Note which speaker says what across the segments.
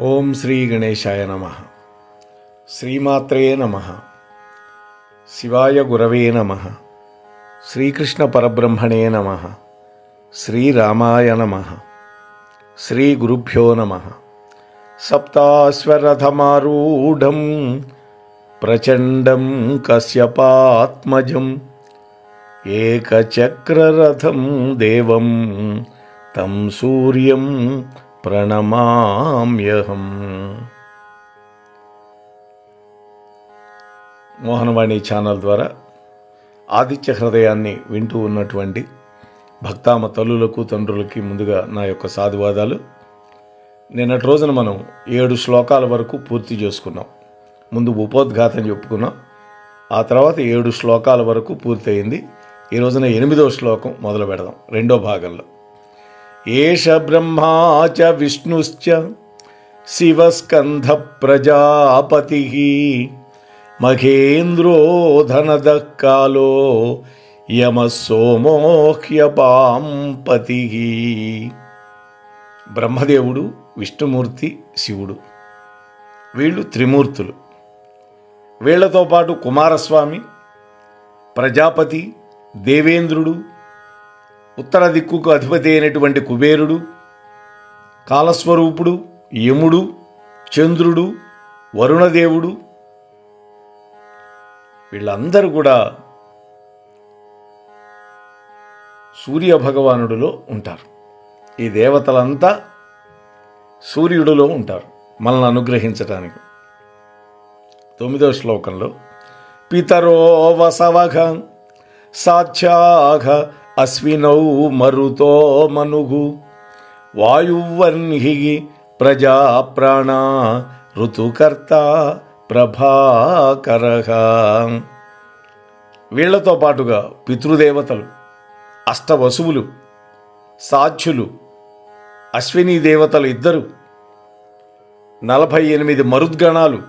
Speaker 1: ఓం శ్రీ గణేశాయ నమః. శ్రీమాత్రే నమః. శివాయ గురవే నమః. శ్రీకృష్ణ పరబ్రహ్మణే నమః. శ్రీరామాయ నమః. శ్రీ గురుభ్యో నమః. సప్తాశ్వరథమారూఢం ప్రచండం కశ్యపాత్మజం ఏకచక్రరథం దేవం తం సూర్యం ప్రణమామ్యహం. మోహనవాణి ఛానల్ ద్వారా ఆదిత్య హృదయాన్ని వింటూ ఉన్నటువంటి భక్తామ తల్లులకు తండ్రులకి ముందుగా నా యొక్క సాధువాదాలు. నిన్నటి రోజున మనం 7 శ్లోకాల వరకు పూర్తి చేసుకున్నాం. ముందు ఉపోద్ఘాతం చెప్పుకున్నాం, ఆ తర్వాత 7 శ్లోకాల వరకు పూర్తయింది. ఈ రోజున 8వ శ్లోకం మొదలు పెడదాం, రెండో భాగంలో. ఏష బ్రహ్మా చ విష్ణుశ్చ శివస్కంధ ప్రజాపతి మహేంద్రో ధనదః కాలో యమ సోమోహ్యపాంపతి. బ్రహ్మదేవుడు, విష్ణుమూర్తి, శివుడు, వీళ్ళు త్రిమూర్తులు. వీళ్లతో పాటు కుమారస్వామి, ప్రజాపతి, దేవేంద్రుడు, ఉత్తర దిక్కుకు అధిపతి అయినటువంటి కుబేరుడు, కాలస్వరూపుడు, యముడు, చంద్రుడు, వరుణదేవుడు, వీళ్ళందరూ కూడా సూర్యభగవానుడిలో ఉంటారు. ఈ దేవతలంతా సూర్యుడిలో ఉంటారు మనల్ని అనుగ్రహించటానికి. 9వ శ్లోకంలో పితరో వసవః సాధ్యాః అశ్వినౌ మరుతో మనుగు వాయువర్ణి ప్రజా ప్రాణ ఋతుకర్త ప్రభాకరః. వీళ్లతో పాటుగా పితృదేవతలు, అష్టవసువులు, సాధ్యులు, అశ్విని దేవతలు ఇద్దరు, 48 మరుద్గణాలు,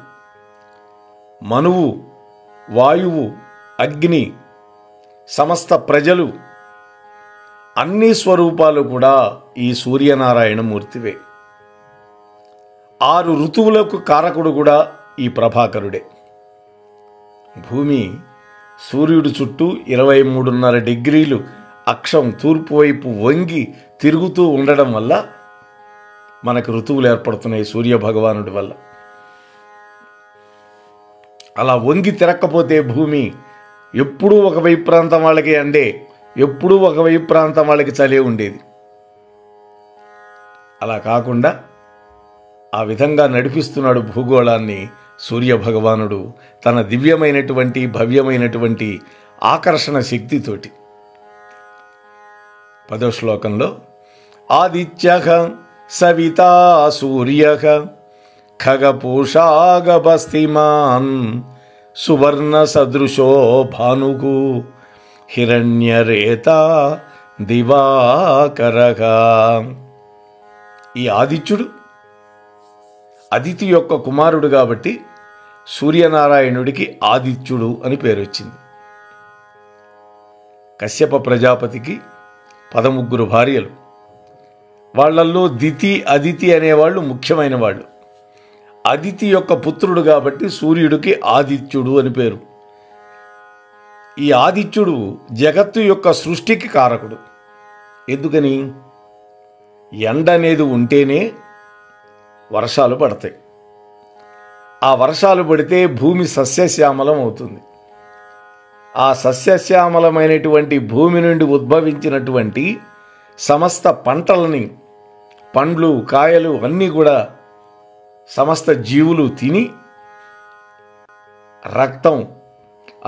Speaker 1: మనువు, వాయువు, అగ్ని, సమస్త ప్రజలు, అన్ని స్వరూపాలు కూడా ఈ సూర్యనారాయణ మూర్తివే. 6 ఋతువులకు కారకుడు కూడా ఈ ప్రభాకరుడే. భూమి సూర్యుడి చుట్టూ 23.5 డిగ్రీలు అక్షం తూర్పు వైపు వంగి తిరుగుతూ ఉండడం వల్ల మనకు ఋతువులు ఏర్పడుతున్నాయి సూర్యభగవానుడి వల్ల. అలా వంగి తిరక్కపోతే భూమి ఎప్పుడూ ఒకవైపు ప్రాంతం వాళ్ళకి ఎండే, ఎప్పుడూ ఒకవైపు ప్రాంతం వాళ్ళకి చలే ఉండేది. అలా కాకుండా ఆ విధంగా నడిపిస్తున్నాడు భూగోళాన్ని సూర్యభగవానుడు తన దివ్యమైనటువంటి భవ్యమైనటువంటి ఆకర్షణ శక్తితోటి. 10వ శ్లోకంలో ఆదిత్యః సవితా సూర్యః ఖగపూషాగభస్తిమాన్ సువర్ణ సదృశో భానుగు హిరణ్యరేత దివాకరః. ఈ ఆదిత్యుడు అదితి యొక్క కుమారుడు కాబట్టి సూర్యనారాయణుడికి ఆదిత్యుడు అని పేరు వచ్చింది. కశ్యప ప్రజాపతికి 13 భార్యలు. వాళ్ళల్లో దితి, అదితి అనేవాళ్ళు ముఖ్యమైన వాళ్ళు. అదితి యొక్క పుత్రుడు కాబట్టి సూర్యుడికి ఆదిత్యుడు అని పేరు. ఈ ఆదిత్యుడు జగత్తు యొక్క సృష్టికి కారకుడు. ఎందుకని? ఎండ అనేది ఉంటేనే వర్షాలు పడతాయి. ఆ వర్షాలు పడితే భూమి సస్యశ్యామలం అవుతుంది. ఆ సస్యశ్యామలమైనటువంటి భూమి నుండి ఉద్భవించినటువంటి సమస్త పంటలని, పండ్లు, కాయలు అన్నీ కూడా సమస్త జీవులు తిని రక్తం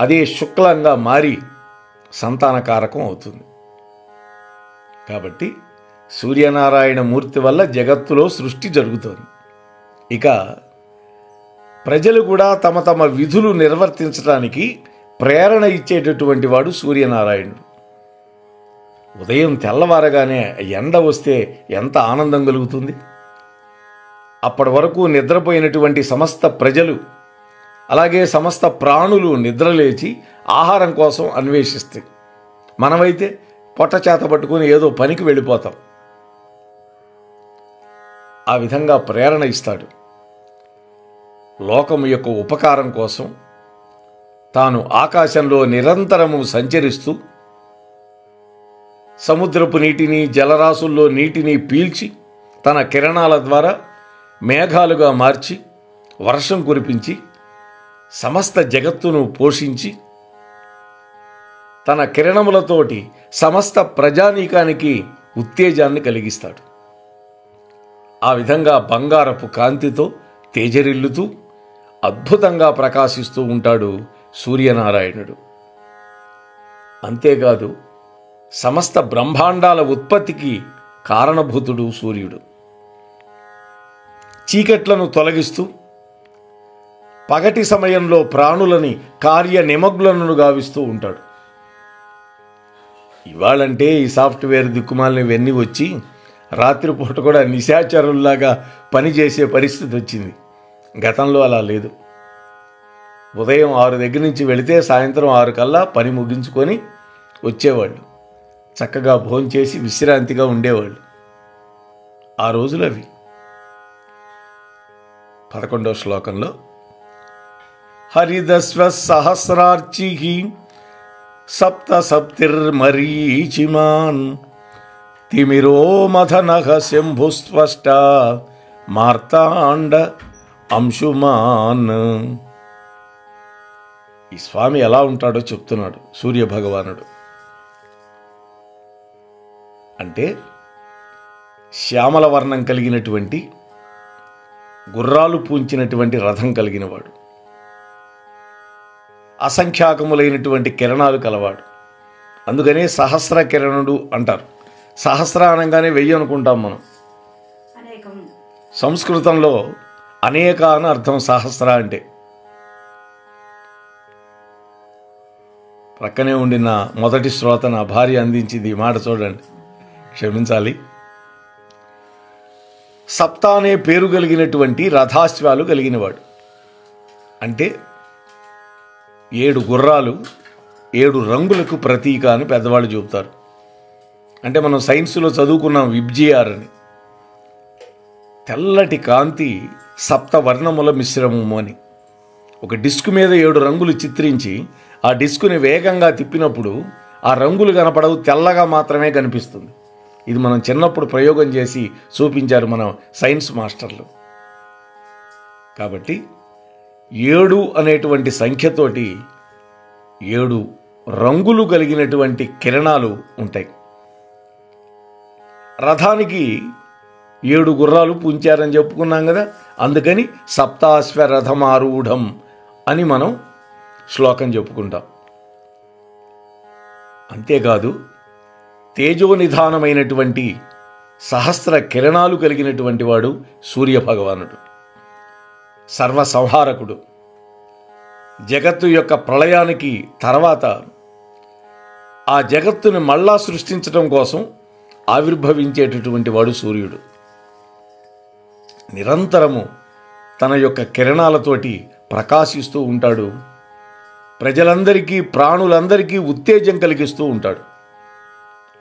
Speaker 1: అదే శుక్లంగా మారి సంతానకారకం అవుతుంది. కాబట్టి సూర్యనారాయణ మూర్తి వల్ల జగత్తులో సృష్టి జరుగుతోంది. ఇక ప్రజలు కూడా తమ తమ విధులు నిర్వర్తించడానికి ప్రేరణ ఇచ్చేటటువంటి వాడు సూర్యనారాయణుడు. ఉదయం తెల్లవారగానే ఎండ వస్తే ఎంత ఆనందం కలుగుతుంది. అప్పటి వరకు నిద్రపోయినటువంటి సమస్త ప్రజలు, అలాగే సమస్త ప్రాణులు నిద్రలేచి ఆహారం కోసం అన్వేషిస్తాయి. మనమైతే పొట్ట చేత పట్టుకుని ఏదో పనికి వెళ్ళిపోతాం. ఆ విధంగా ప్రేరణ ఇస్తాడు. లోకము యొక్క ఉపకారం కోసం తాను ఆకాశంలో నిరంతరము సంచరిస్తూ సముద్రపు నీటిని, జలరాశుల్లో నీటిని పీల్చి తన కిరణాల ద్వారా మేఘాలుగా మార్చి వర్షం కురిపించి సమస్త జగత్తును పోషించి తన కిరణములతోటి సమస్త ప్రజానీకానికి ఉత్తేజాన్ని కలిగిస్తాడు. ఆ విధంగా బంగారపు కాంతితో తేజరిల్లుతూ అద్భుతంగా ప్రకాశిస్తూ ఉంటాడు సూర్యనారాయణుడు. అంతేకాదు సమస్త బ్రహ్మాండాల ఉత్పత్తికి కారణభూతుడు సూర్యుడు. చీకట్లను తొలగిస్తూ పగటి సమయంలో ప్రాణులని కార్యనిమగ్నులను గావిస్తూ ఉంటాడు. ఇవాళంటే ఈ సాఫ్ట్వేర్ దిక్కుమాలని ఇవన్నీ వచ్చి రాత్రిపూట కూడా నిశాచరుల్లాగా పనిచేసే పరిస్థితి వచ్చింది. గతంలో అలా లేదు. ఉదయం 6 దగ్గర నుంచి వెళితే సాయంత్రం 6 కల్లా పని ముగించుకొని వచ్చేవాళ్ళు. చక్కగా భోంచేసి విశ్రాంతిగా ఉండేవాళ్ళు. ఆ రోజులు అవి. 11వ శ్లోకంలో హరిదస్వ సహస్రార్చి సప్త సప్తిర్మరీచిమాన్ తిమిరో మథనః శంభుస్పష్ట మార్తాండ అంశుమాన్. ఈ స్వామి ఎలా ఉంటాడో చెప్తున్నాడు సూర్య భగవానుడు. అంటే శ్యామల వర్ణం కలిగినటువంటి గుర్రాలు పూంచినటువంటి రథం కలిగినవాడు, అసంఖ్యాకములైనటువంటి కిరణాలు కలవాడు. అందుకనే సహస్ర కిరణుడు అంటారు. సహస్ర అనగానే 1000 అనుకుంటాం మనం. సంస్కృతంలో అనేక అని అర్థం సహస్ర అంటే. ప్రక్కనే ఉండిన మొదటి శ్రోత నా భార్య అందించింది ఈ మాట చూడండి, క్షమించాలి. సప్త అనే పేరు కలిగినటువంటి రథాశ్వాలు కలిగినవాడు. అంటే 7 గుర్రాలు 7 రంగులకు ప్రతీక అని పెద్దవాళ్ళు చెబుతారు. అంటే మనం సైన్స్లో చదువుకున్నాం విబ్జిఆర్ అని. తెల్లటి కాంతి సప్త వర్ణముల మిశ్రమము అని. ఒక డిస్క్ మీద 7 రంగులు చిత్రించి ఆ డిస్కుని వేగంగా తిప్పినప్పుడు ఆ రంగులు కనపడవు, తెల్లగా మాత్రమే కనిపిస్తుంది. ఇది మనం చిన్నప్పుడు ప్రయోగం చేసి చూపించారు మన సైన్స్ మాస్టర్లు. కాబట్టి 7 అనేటువంటి సంఖ్యతోటి 7 రంగులు కలిగినటువంటి కిరణాలు ఉంటాయి. రథానికి 7 గుర్రాలు పూంచారని చెప్పుకున్నాం కదా, అందుకని సప్తాశ్వరథమారూఢం అని మనం శ్లోకం చెప్పుకుంటాం. అంతేకాదు తేజోనిధానమైనటువంటి సహస్ర కిరణాలు కలిగినటువంటి వాడు సూర్య భగవానుడు. సర్వసంహారకుడు. జగత్తు యొక్క ప్రళయానికి తర్వాత ఆ జగత్తుని మళ్ళా సృష్టించడం కోసం ఆవిర్భవించేటటువంటి వాడు సూర్యుడు. నిరంతరము తన యొక్క కిరణాలతోటి ప్రకాశిస్తూ ఉంటాడు. ప్రజలందరికీ, ప్రాణులందరికీ ఉత్తేజం కలిగిస్తూ ఉంటాడు.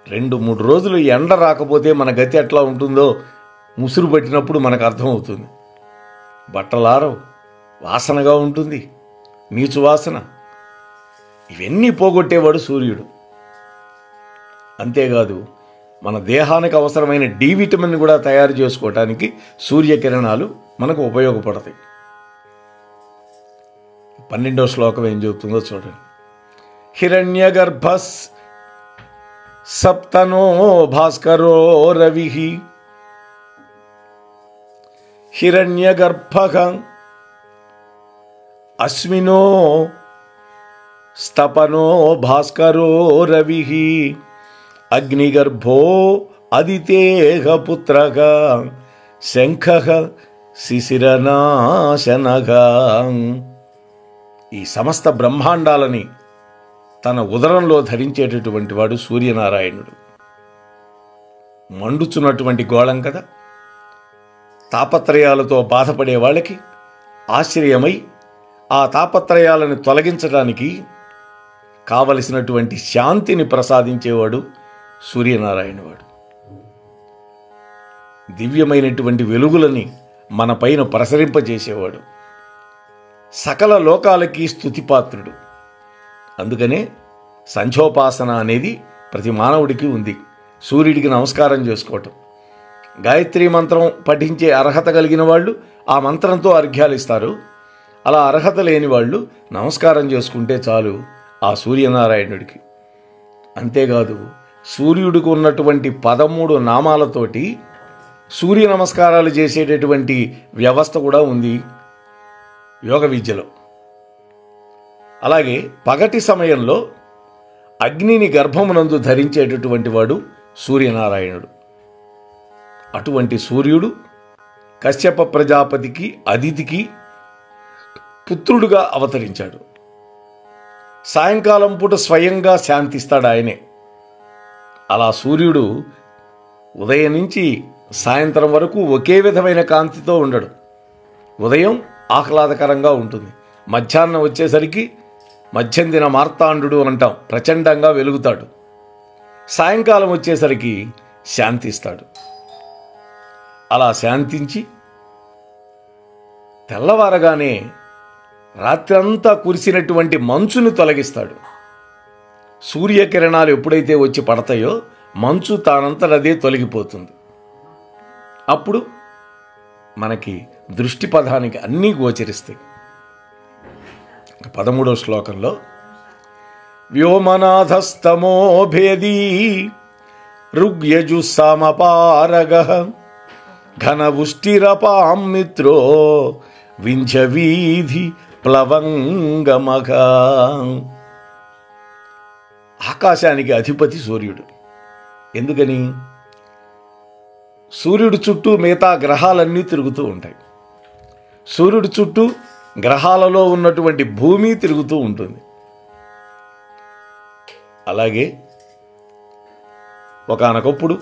Speaker 1: 2-3 రోజులు ఎండ రాకపోతే మన గతి ఎట్లా ఉంటుందో ముసురు పట్టినప్పుడు మనకు అర్థమవుతుంది. బట్టలారవు, వాసనగా ఉంటుంది, నీచు వాసన. ఇవన్నీ పోగొట్టేవాడు సూర్యుడు. అంతేకాదు మన దేహానికి అవసరమైన డి విటమిన్ కూడా తయారు చేసుకోవటానికి సూర్యకిరణాలు మనకు ఉపయోగపడతాయి. 12వ శ్లోకం ఏం చెబుతుందో చూడండి. హిరణ్యగర్భస్ సప్తనో భాస్కరో రవి హిరణ్యగర్భః అశ్వినో స్తపనో భాస్కరో రవి అగ్నిగర్భో అదితేహ పుత్రః శంఖః శిశిరనాశనః. ఈ సమస్త బ్రహ్మాండాలని తన ఉదరంలో ధరించేటటువంటి వాడు సూర్యనారాయణుడు. మండుచున్నటువంటి గోళం కదా, తాపత్రయాలతో బాధపడే వాళ్ళకి ఆశ్రయమై ఆ తాపత్రయాలను తొలగించడానికి కావలసినటువంటి శాంతిని ప్రసాదించేవాడు సూర్యనారాయణవాడు. దివ్యమైనటువంటి వెలుగులని మన పైన ప్రసరింపజేసేవాడు. సకల లోకాలకి స్తుతిపాత్రుడు. అందుకనే సంధ్యోపాసన అనేది ప్రతి మానవుడికి ఉంది. సూర్యుడికి నమస్కారం చేసుకోవటం, గాయత్రి మంత్రం పఠించే అర్హత కలిగిన వాళ్ళు ఆ మంత్రంతో అర్ఘ్యాలు ఇస్తారు. అలా అర్హత లేని వాళ్ళు నమస్కారం చేసుకుంటే చాలు ఆ సూర్యనారాయణుడికి. అంతేకాదు, సూర్యుడికి ఉన్నటువంటి 13 నామాలతోటి సూర్య నమస్కారాలు చేసేటటువంటి వ్యవస్థ కూడా ఉంది యోగ విద్యలో. అలాగే పగటి సమయంలో అగ్నిని గర్భమునందు ధరించేటటువంటి వాడు సూర్యనారాయణుడు. అటువంటి సూర్యుడు కశ్యప ప్రజాపతికి అదితికి పుత్రుడుగా అవతరించాడు. సాయంకాలం పూట స్వయంగా శాంతిస్తాడు ఆయనే. అలా సూర్యుడు ఉదయం నుంచి సాయంత్రం వరకు ఒకే విధమైన కాంతితో ఉండడు. ఉదయం ఆహ్లాదకరంగా ఉంటుంది, మధ్యాహ్నం వచ్చేసరికి మధ్యందిన మార్తాండు అంటాం, ప్రచండంగా వెలుగుతాడు. సాయంకాలం వచ్చేసరికి శాంతిస్తాడు. అలా శాంతించి తెల్లవారగానే రాత్రంతా కురిసినటువంటి మంచును తొలగిస్తాడు. సూర్యకిరణాలు ఎప్పుడైతే వచ్చి పడతాయో మంచు తానంతటదే తొలగిపోతుంది. అప్పుడు మనకి దృష్టి పథానికి అన్నీ గోచరిస్తాయి. 13వ శ్లోకంలో వ్యోమనాథస్తమో భేదీ ఋగ్యజు సమపారగ ఘనవుష్టిరపాం మిత్రో వింధ్యవీధి ప్లవంగమఘ. ఆకాశానికి అధిపతి సూర్యుడు. ఎందుకని? సూర్యుడు చుట్టూ మిగతా గ్రహాలన్నీ తిరుగుతూ ఉంటాయి. సూర్యుడు చుట్టూ గ్రహాలలో ఉన్నటువంటి భూమి తిరుగుతూ ఉంటుంది. అలాగే ఒకానొకప్పుడు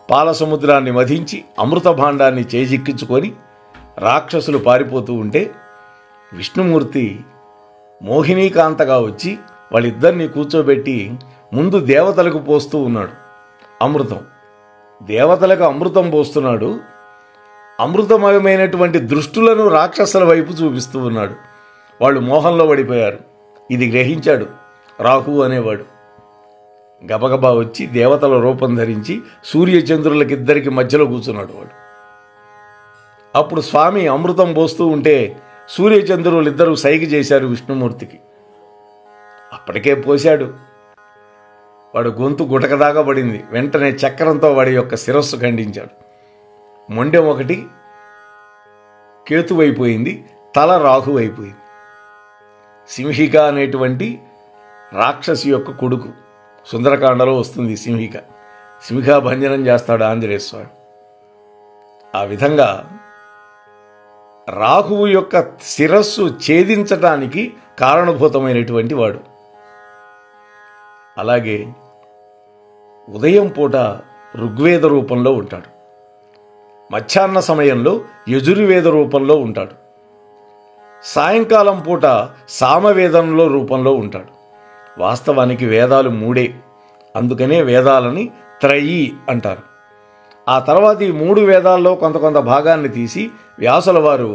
Speaker 1: పాల సముద్రాన్ని మధించి అమృత భాండాన్ని చేజిక్కించుకొని రాక్షసులు పారిపోతూ ఉంటే విష్ణుమూర్తి మోహినీకాంతగా వచ్చి వాళ్ళిద్దరినీ కూర్చోబెట్టి ముందు దేవతలకు పోస్తూ ఉన్నాడు అమృతం. దేవతలకు అమృతం పోస్తున్నాడు. అమృతమయమైనటువంటి దృష్టులను రాక్షసుల వైపు చూపిస్తూ ఉన్నాడు. వాళ్ళు మోహంలో పడిపోయారు. ఇది గ్రహించాడు రాహు అనేవాడు. గబగబా వచ్చి దేవతల రూపం ధరించి సూర్యచంద్రులకిద్దరికి మధ్యలో కూర్చున్నాడు వాడు. అప్పుడు స్వామి అమృతం పోస్తూ ఉంటే సూర్యచంద్రులిద్దరూ సైగ చేశారు విష్ణుమూర్తికి. అప్పటికే పోశాడు. వాడు గొంతు గుటకదాకా పడింది. వెంటనే చక్రంతో వాడి యొక్క శిరస్సు ఖండించాడు. మొండెం ఒకటి కేతువైపోయింది, తల రాహు అయిపోయింది. సింహిక అనేటువంటి రాక్షసి యొక్క కొడుకు. సుందరకాండలో వస్తుంది సింహిక. సింహికా భంజనం చేస్తాడు ఆంజనేయ స్వామి. ఆ విధంగా రాహువు యొక్క శిరస్సు ఛేదించటానికి కారణభూతమైనటువంటి వాడు. అలాగే ఉదయం పూట ఋగ్వేద రూపంలో ఉంటాడు. మధ్యాహ్న సమయంలో యజుర్వేద రూపంలో ఉంటాడు. సాయంకాలం పూట సామవేదంలో రూపంలో ఉంటాడు. వాస్తవానికి వేదాలు 3. అందుకనే వేదాలని త్రయీ అంటారు. ఆ తర్వాత ఈ 3 వేదాల్లో కొంత భాగాన్ని తీసి వ్యాసుల వారు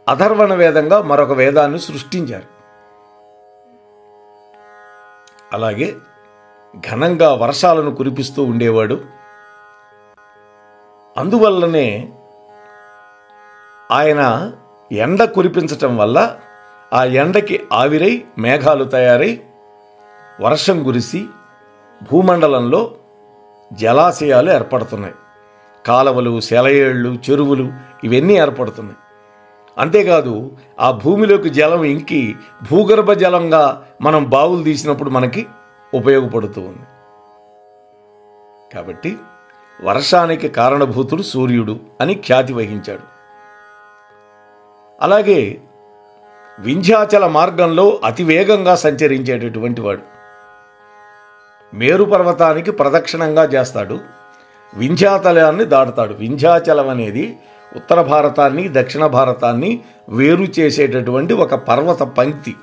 Speaker 1: అథర్వణ వేదంగా మరొక వేదాన్ని సృష్టించారు. అలాగే ఘనంగా వర్షాలను కురిపిస్తూ ఉండేవాడు. అందువల్లనే ఆయన ఎండ కురిపించటం వల్ల ఆ ఎండకి ఆవిరై మేఘాలు తయారై వర్షం కురిసి భూమండలంలో జలాశయాలు ఏర్పడుతున్నాయి. కాలవలు, సెలయేళ్ళు, చెరువులు ఇవన్నీ ఏర్పడుతున్నాయి. అంతేకాదు ఆ భూమిలోకి జలం ఇంకి భూగర్భ జలంగా మనం బావులు తీసినప్పుడు మనకి ఉపయోగపడుతూ ఉంది. కాబట్టి వర్షానికి కారణభూతుడు సూర్యుడు అని ఖ్యాతి వహించాడు. అలాగే వింధ్యాచల మార్గంలో అతివేగంగా సంచరించేటటువంటి వాడు. మేరు పర్వతానికి ప్రదక్షిణంగా చేస్తాడు, వింధ్యాచలాన్ని దాటుతాడు. వింధ్యాచలం అనేది ఉత్తర భారతాన్ని దక్షిణ భారతాన్ని వేరు చేసేటటువంటి ఒక పర్వత పంక్తి.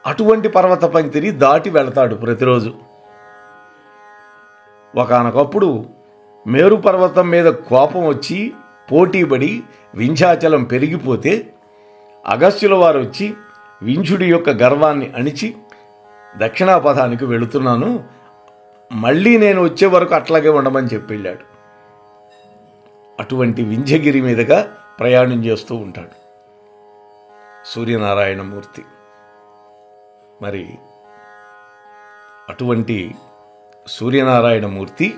Speaker 1: అటువంటి పర్వత పంక్తిని దాటి వెళతాడు ప్రతిరోజు. ఒకానొకప్పుడు మేరు పర్వతం మీద కోపం వచ్చి పోటీపడి వింధ్యాచలం పెరిగిపోతే అగస్త్యుల వారు వచ్చి వింధ్యుడి యొక్క గర్వాన్ని అణిచి దక్షిణాపథానికి వెళుతున్నాను, మళ్ళీ నేను వచ్చే వరకు అట్లాగే ఉండమని చెప్పి వెళ్ళాడు. అటువంటి వింధ్యగిరి మీదుగా ప్రయాణం చేస్తూ ఉంటాడు సూర్యనారాయణమూర్తి. మరి అటువంటి సూర్యనారాయణమూర్తి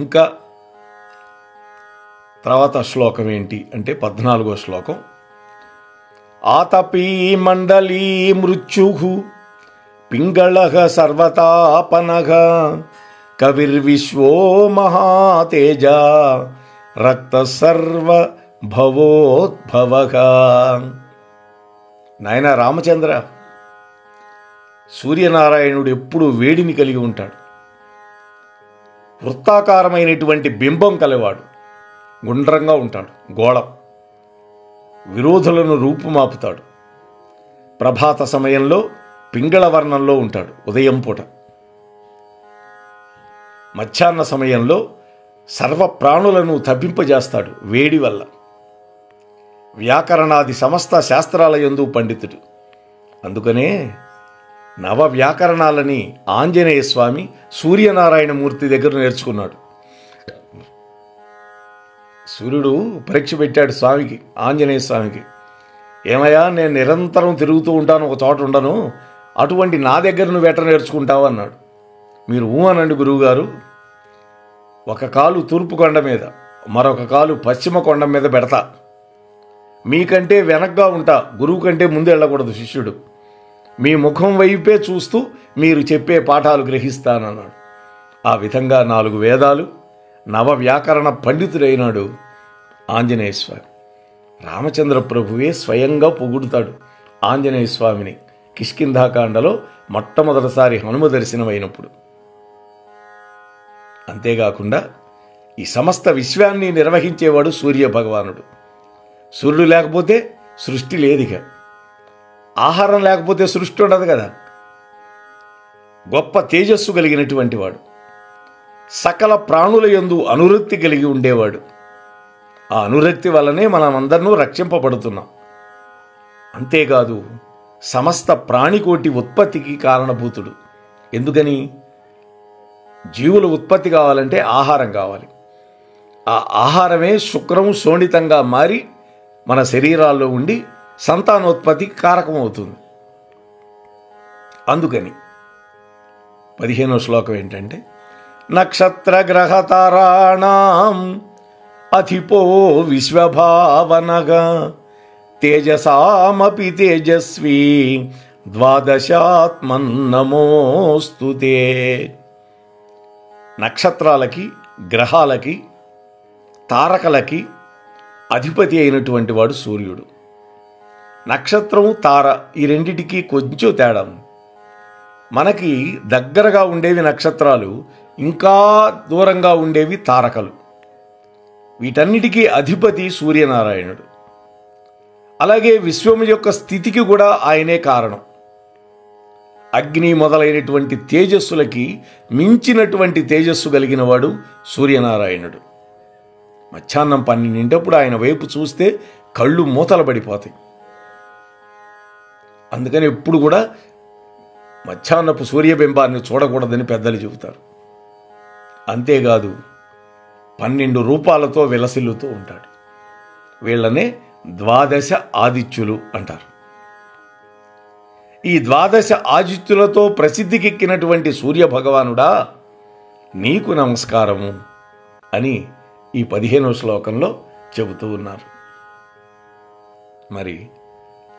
Speaker 1: ఇంకా తర్వాత శ్లోకం ఏంటి అంటే 14వ శ్లోకం. ఆతపీ మండలీ మృత్యుః పింగళః సర్వతాపనః కవిర్విశ్వో మహాతేజ రక్త సర్వ భవోద్భవః. నాయన రామచంద్ర, సూర్యనారాయణుడు ఎప్పుడు వేడిని కలిగి ఉంటాడు. వృత్తాకారమైనటువంటి బింబం కలవాడు, గుండ్రంగా ఉంటాడు, గోళం, విరోధులను రూపుమాపుతాడు. ప్రభాత సమయంలో పింగళ వర్ణంలో ఉంటాడు ఉదయం పూట. మధ్యాహ్న సమయంలో సర్వ ప్రాణులను తప్పింపజేస్తాడు వేడి వల్ల. వ్యాకరణాది సమస్త శాస్త్రాల యందు పండితుడు. అందుకనే నవ వ్యాకరణాలని ఆంజనేయ స్వామి సూర్యనారాయణమూర్తి దగ్గర నేర్చుకున్నాడు. సూర్యుడు పరీక్ష పెట్టాడు స్వామికి, ఆంజనేయ స్వామికి. ఏమయ్యా, నేను నిరంతరం తిరుగుతూ ఉంటాను, ఒక చోట ఉండను, అటువంటి నా దగ్గర నువ్వు ఎట్ట నేర్చుకుంటావు అన్నాడు. మీరు అనండి గురువుగారు, ఒక కాలు తూర్పు కొండ మీద, మరొక కాలు పశ్చిమ కొండ మీద పెడతా, మీకంటే వెనక్గా ఉంటా, గురువు కంటే ముందు వెళ్ళకూడదు శిష్యుడు, మీ ముఖం వైపే చూస్తూ మీరు చెప్పే పాఠాలు గ్రహిస్తానన్నాడు. ఆ విధంగా 4 వేదాలు, నవ వ్యాకరణ పండితుడైనాడు ఆంజనేయ స్వామి. రామచంద్ర ప్రభువే స్వయంగా పొగుడుతాడు ఆంజనేయ స్వామిని కిష్కింధాకాండలో మొట్టమొదటిసారి హనుమ దర్శనమైనప్పుడు. అంతేకాకుండా ఈ సమస్త విశ్వాన్ని నిర్వహించేవాడు సూర్య భగవానుడు. సూర్యుడు లేకపోతే సృష్టి లేదిక. ఆహారం లేకపోతే సృష్టి ఉండదు కదా. గొప్ప తేజస్సు కలిగినటువంటి వాడు, సకల ప్రాణుల యందు అనురక్తి కలిగి ఉండేవాడు. ఆ అనురక్తి వల్లనే మనమందరూ రక్షింపబడుతున్నాం. అంతేకాదు సమస్త ప్రాణికోటి ఉత్పత్తికి కారణభూతుడు. ఎందుకని? జీవుల ఉత్పత్తి కావాలంటే ఆహారం కావాలి. ఆ ఆహారమే శుక్రం శోణితంగా మారి మన శరీరాల్లో ఉండి సంతానోత్పత్తికి కారకమవుతుంది. అందుకని 15వ శ్లోకం ఏంటంటే, నక్షత్ర గ్రహ తారాణాం అధిపో విశ్వభావనగా తేజసామపి తేజస్వీ ద్వాదశాత్మన్నమోస్తుతే. నక్షత్రాలకి, గ్రహాలకి, తారకలకి అధిపతి అయినటువంటి వాడు సూర్యుడు. నక్షత్రం, తార ఈ రెండిటికి కొంచెం తేడా. మనకి దగ్గరగా ఉండేవి నక్షత్రాలు, ఇంకా దూరంగా ఉండేవి తారకలు. వీటన్నిటికీ అధిపతి సూర్యనారాయణుడు. అలాగే విశ్వం యొక్క స్థితికి కూడా ఆయనే కారణం. అగ్ని మొదలైనటువంటి తేజస్సులకి మించినటువంటి తేజస్సు కలిగిన వాడు సూర్యనారాయణుడు. మధ్యాహ్నం 12 ఆయన వైపు చూస్తే కళ్ళు మూతలు పడిపోతాయి. అందుకని ఎప్పుడు కూడా మధ్యాహ్నపు సూర్యబింబాన్ని చూడకూడదని పెద్దలు చెబుతారు. అంతేకాదు 12 రూపాలతో విలసిల్లుతూ ఉంటాడు. వీళ్ళనే 12 ఆదిత్యులు అంటారు. ఈ 12 ఆదిత్యులతో ప్రసిద్ధికెక్కినటువంటి సూర్య భగవానుడా, నీకు నమస్కారము అని ఈ 15వ శ్లోకంలో చెబుతూ ఉన్నారు. మరి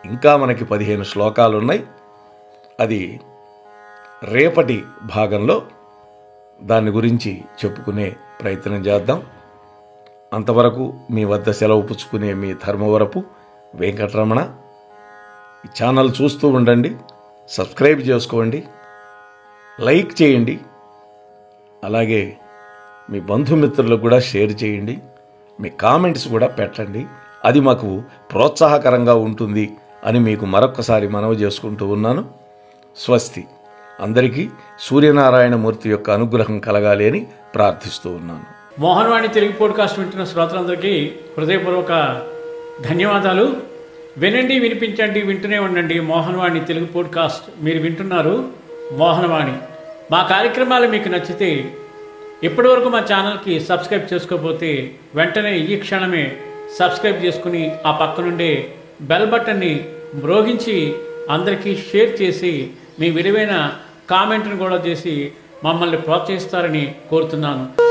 Speaker 1: ఇంకా మనకి 15 శ్లోకాలు ఉన్నాయి. అది రేపటి భాగంలో దాని గురించి చెప్పుకునే ప్రయత్నం చేద్దాం. అంతవరకు మీ వద్ద సెలవు పుచ్చుకునే మీ ధర్మవరపు వెంకటరమణ. ఈ ఛానల్ చూస్తూ ఉండండి, సబ్స్క్రైబ్ చేసుకోండి, లైక్ చేయండి, అలాగే మీ బంధుమిత్రులకు కూడా షేర్ చేయండి, మీ కామెంట్స్ కూడా పెట్టండి. అది మాకు ప్రోత్సాహకరంగా ఉంటుంది అని మీకు మరొక్కసారి మనవి చేసుకుంటూ ఉన్నాను. స్వస్తి. అందరికీ సూర్యనారాయణమూర్తి యొక్క అనుగ్రహం కలగాలి అని ప్రార్థిస్తూ ఉన్నాను.
Speaker 2: మోహన్వాణి తెలుగు పోడ్కాస్ట్ వింటున్న శ్రోతలందరికీ హృదయపూర్వక ధన్యవాదాలు. వినండి, వినిపించండి, వింటూనే ఉండండి. మోహన్వాణి తెలుగు పోడ్కాస్ట్ మీరు వింటున్నారు. మోహన్వాణి. మా కార్యక్రమాలు మీకు నచ్చితే ఇప్పటివరకు మా ఛానల్కి సబ్స్క్రైబ్ చేసుకోకపోతే వెంటనే ఈ క్షణమే సబ్స్క్రైబ్ చేసుకుని ఆ పక్క నుండే బెల్ బటన్ని మ్రోగించి అందరికీ షేర్ చేసి మీ విలువైన కామెంట్ను కూడా చేసి మమ్మల్ని ప్రోత్సహిస్తారని కోరుతున్నాను.